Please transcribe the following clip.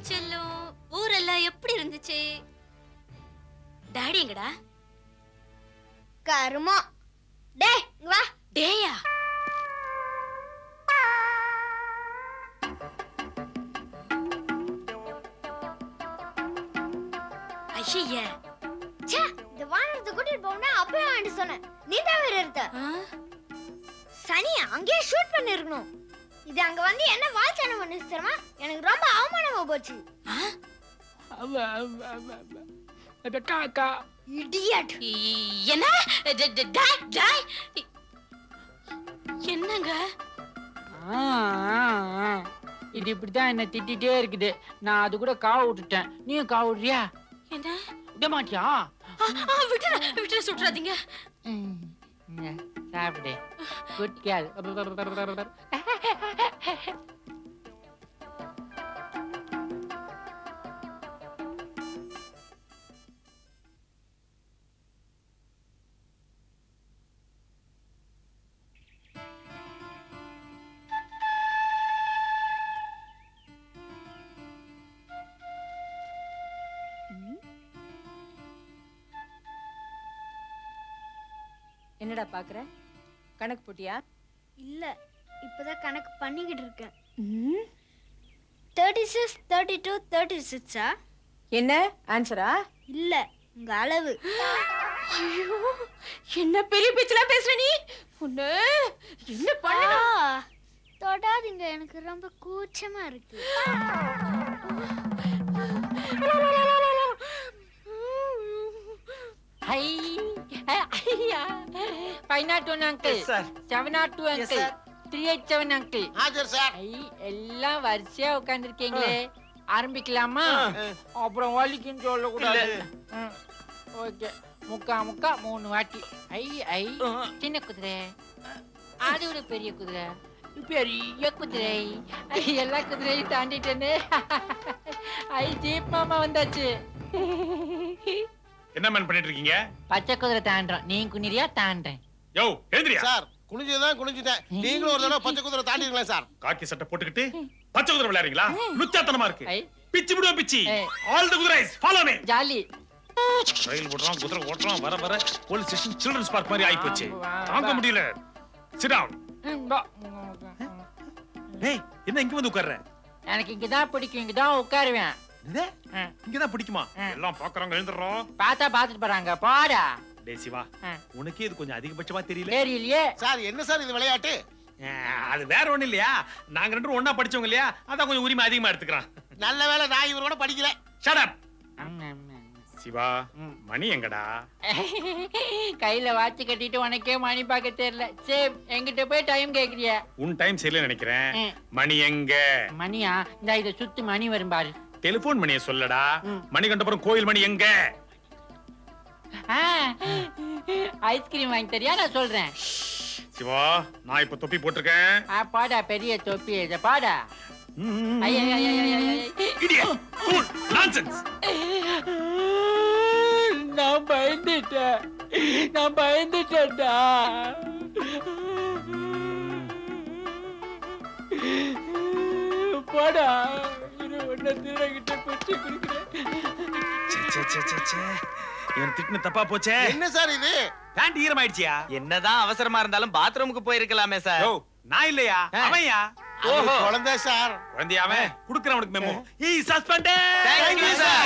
செல்லும் ஊரெல்லாம் எப்படி இருந்துச்சு? டாடி எங்கடா? கருமா. டேய் இங்க வா. டேயா? ஐய, ச்சே, இந்த வானரத்தை கூட்டிட்டு போனா அப்பவே வாண்டி சொன்னேன். நீ தான் வேற இருந்த. சனி அங்கேயே ஷூட் பண்ணிருக்கணும். இது அங்க வந்து என்ன வால்சனம் பண்ணிச்சு தெரியுமா? எனக்கு ரொம்ப அவமானமா போச்சு. காக்கா இடியட். என்ன? டாய் டாய். என்னங்க? இது இப்படிதான் என்ன திட்டிட்டே இருக்குது. நான் அது கூட காவ விட்டுட்டேன். நீயும் காவ விடுறியா? என்ன? விட மாட்டியா? விட்டுற விட்டுற சுட்டுறாதீங்க. சாப்பிடு. Good girl. என்னடா பாக்குற? கணக்கு போட்டியா? இல்ல, இப்பதான் கணக்கு பண்ணிக்கிட்டு இருக்கேன். 36 32 36 என்ன ஆன்சரா? இல்ல, உங்க அளவு. ஐயோ, என்ன பெரிய பேச்செல்லாம் பேசுற நீ? உன்னை என்ன பண்ண? தொடாதீங்க, எனக்கு ரொம்ப கூச்சமா இருக்கு. ஐயா 501 அங்கிள். 702 அங்கிள். 387 அங்கிள். ஆஜர் சார். எல்லாம் வரிசையா உட்கார்ந்துருக்கீங்களே, ஆரம்பிக்கலாமா? அப்புறம் வலிக்குன்னு சொல்லக்கூடாது. ஓகே, முக்கா முக்கா 3 வாட்டி. ஐ சின்ன குதிரை, அது ஒரு பெரிய குதிரை, பெரிய குதிரை, எல்லா குதிரையும் தாண்டிட்டேன்னு. ஜீப் மாமா வந்தாச்சு. என்ன மேன் பண்ணிட்டு இருக்கீங்க? பச்சை குதிரை தாண்டறோம். நீ குனிறியா? தாண்டறேன். யோ எழுந்திரியா சார், குனிஞ்சதான் குனிஞ்சிட்டேன். நீங்களும் ஒரு தடவை பச்சை குதிரை தாண்டிங்களா சார்? காக்கி சட்டை போட்டுக்கிட்டு பச்சை குதிரை விளையாடுறீங்களா? லுச்சாத்தனமா இருக்கு. ஐ பிச்சி விடுவோம் பிச்சி. ஏய். ஆல் தி குதிரைஸ் ஃபாலோ மீ. ஜாலி. ரயில் ஓட்டுறோம், குதிரை ஓட்டுறோம், வர வர போலீஸ் ஸ்டேஷன் சில்ட்ரன்ஸ் பார்க் மாதிரி ஆயி போச்சு. தாங்க முடியல. Sit down. டேய், என்ன இங்க வந்து உட்கார்ற? எனக்கு இங்கதான் பிடிக்கும், இங்கதான் உட்காருவேன். இது இங்கதான் பிடிக்குமா? எல்லாம் பாக்குறாங்க, எழுந்துறோம். பார்த்தா பாத்துட்டு போறாங்க. போடா. டேய் சிவா, உனக்கே இது கொஞ்சம் அதிகபட்சமா தெரியல. தெரியலையே. சார், என்ன சார் இது விளையாட்டு? அது வேற ஒண்ணு இல்லையா, நாங்க ரெண்டு பேரும் ஒண்ணா படிச்சவங்க இல்லையா, அதான் கொஞ்சம் உரிமை அதிகமா எடுத்துக்கிறான். நல்ல வேளை நான் இவரோட படிக்கல. Shut up. சிவா, மணி எங்கடா? கையில வாட்ச் கட்டிட்டு உனக்கே மணி பார்க்க தெரியல. சேம், எங்கிட்ட போய் டைம் கேக்குறிய? உன் டைம் சரியில்லை நினைக்கிறேன். மணி எங்க? மணியா? இந்த இத சுத்து மணி வரும் பாரு. டெலிபோன் மணியை சொல்லடா. மணி கண்டபுரம் கோயில் மணி எங்க? ஐஸ்கிரீம் வாங்கி தரியா? நான் சொல்றேன். சிவா, நான் இப்ப தொப்பி போட்டிருக்கேன். பாடா, பெரிய தொப்பி. இத பாடா. Idiot! Fool! Nonsense! நான் பயந்துட்டேன்டா. போடா, உன்னை திருடகிட்ட பிடிச்சு குடிக்கிறேன். இவன் திட்டின தப்பா போச்சே. என்ன சார் இது? பேண்ட் ஈரமாயிடுச்சியா? என்னதான் அவசரமா இருந்தாலும் பாத்ரூமுக்கு போயிருக்கலாமே சார். நான் இல்லையா, அவன்யா. குழந்தை சார். குழந்தையாவே குடுக்குறவனுக்கு memo. He is suspended. Thank you, sir.